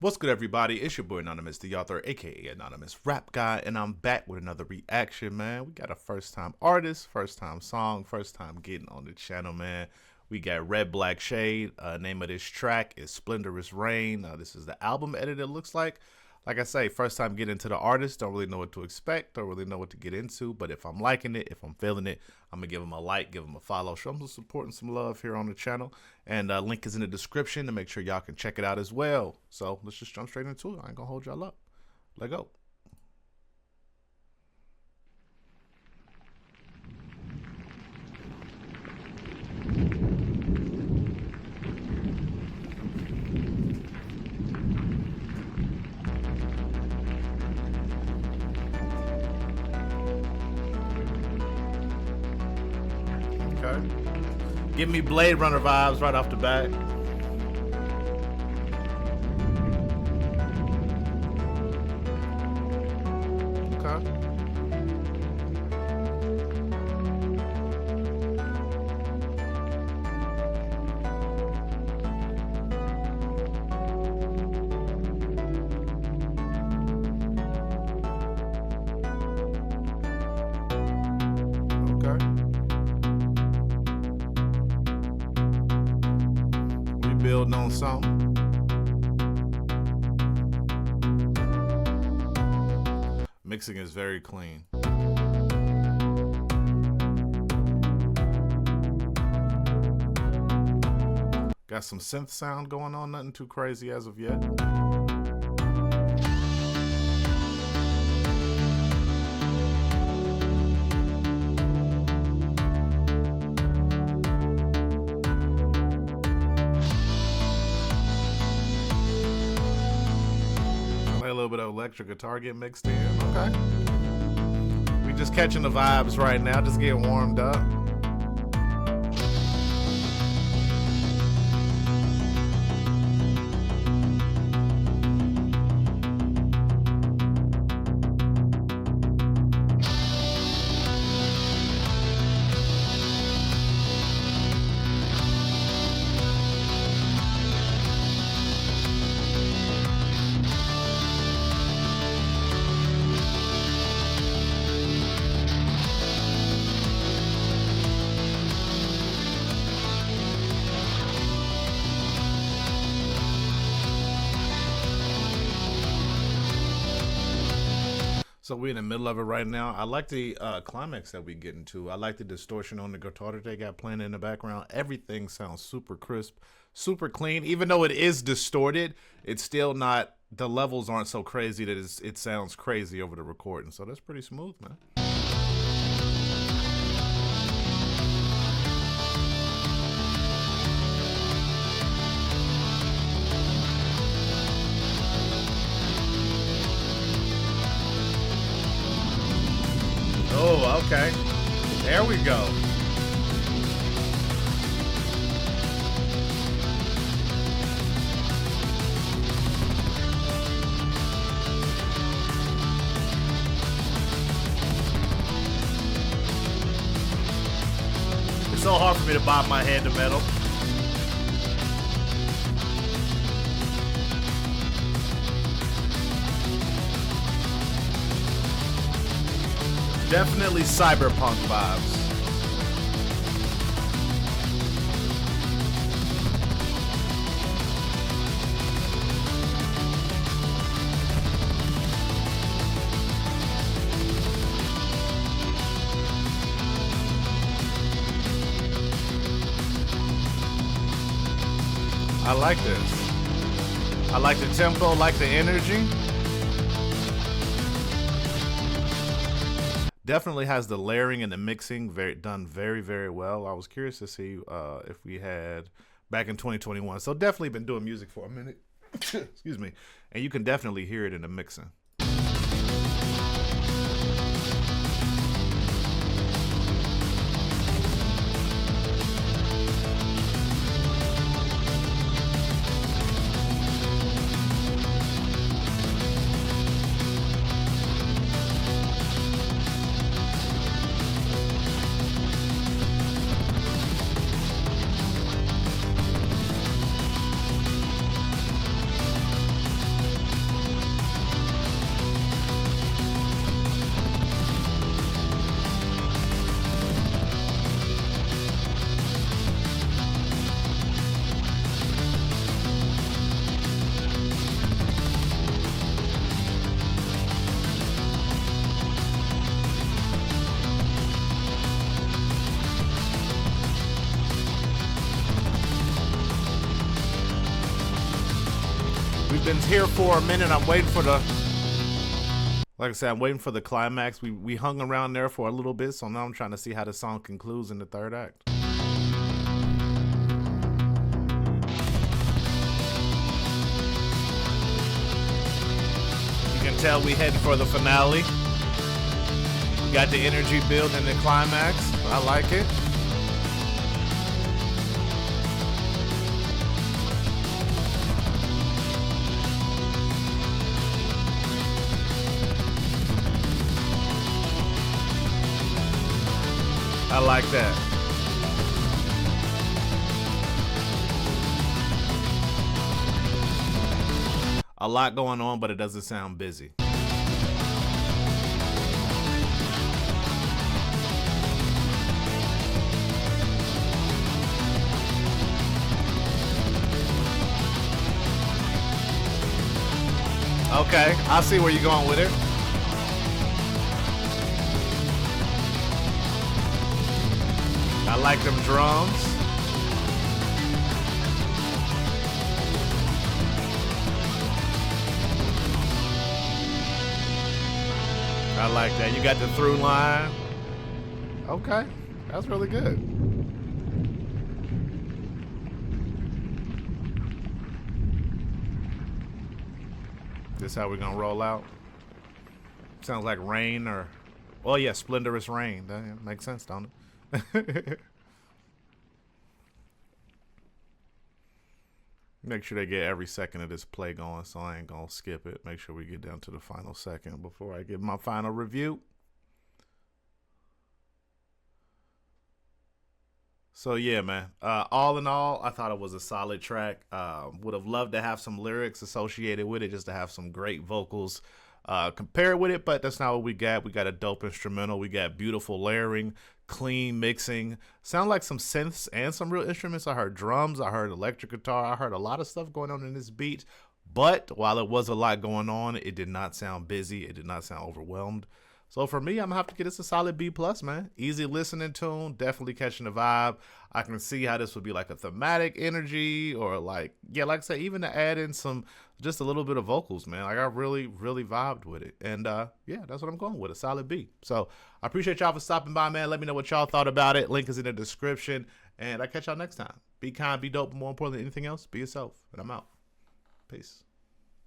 What's good, everybody? It's your boy Anonymous, the author, aka Anonymous Rap Guy, and I'm back with another reaction, man. We got a first time artist, first time song, first time getting on the channel, man. We got Red Black Shade. Name of this track is Splendorous Rain. This is the album edit, it looks like. Like I say, first time getting into the artist, don't really know what to expect, don't really know what to get into, but if I'm liking it, if I'm feeling it, I'm going to give them a like, give them a follow, show them some support and some love here on the channel, and link is in the description to make sure y'all can check it out as well. So let's just jump straight into it. I ain't going to hold y'all up. Let go. Okay. Give me Blade Runner vibes right off the bat. Okay. Okay. We building on something. Mixing is very clean. Got some synth sound going on, nothing too crazy as of yet. A little bit of electric guitar get mixed in. Okay. We just catching the vibes right now, just getting warmed up. So we're in the middle of it right now. I like the climax that we get into. I like the distortion on the guitar that they got playing in the background. Everything sounds super crisp, super clean. Even though it is distorted, it's still not, the levels aren't so crazy that it sounds crazy over the recording. So that's pretty smooth, man. Oh, okay. There we go. It's so hard for me to bob my head to metal. Definitely cyberpunk vibes. I like this. I like the tempo, like the energy. Definitely has the layering and the mixing done very, very well. I was curious to see if we had back in 2021. So definitely been doing music for a minute. Excuse me. And you can definitely hear it in the mixing. been here for a minute. I'm waiting for the, like I said, I'm waiting for the climax. We hung around there for a little bit, so now I'm trying to see how the song concludes in the third act. You can tell we heading for the finale. Got the energy build in the climax. I like it. I like that. A lot going on, but it doesn't sound busy. Okay, I see where you're going with it. I like them drums. I like that. You got the through line. Okay, that's really good. This how we're gonna roll out. Sounds like rain or, oh yeah, Splendorous rain. That makes sense, don't it? Make sure they get every second of this play going, so I ain't gonna skip it. Make sure we get down to the final second before I give my final review. So yeah, man. All in all, I thought it was a solid track. Would have loved to have some lyrics associated with it, just to have some great vocals compared with it, but that's not what we got. We got a dope instrumental. We got beautiful layering, clean mixing. Sound like some synths and some real instruments. I heard drums. I heard electric guitar. I heard a lot of stuff going on in this beat. But while it was a lot going on, it did not sound busy. It did not sound overwhelmed. So for me, I'm gonna have to get this a solid B plus, man. Easy listening tune, definitely catching the vibe. I can see how this would be like a thematic energy, or like, yeah, like I said, even to add in some, just a little bit of vocals, man. Like I really, really vibed with it. And yeah, that's what I'm going with, a solid B. So I appreciate y'all for stopping by, man. Let me know what y'all thought about it. Link is in the description. And I'll catch y'all next time. Be kind, be dope, but more importantly than anything else, be yourself. And I'm out. Peace.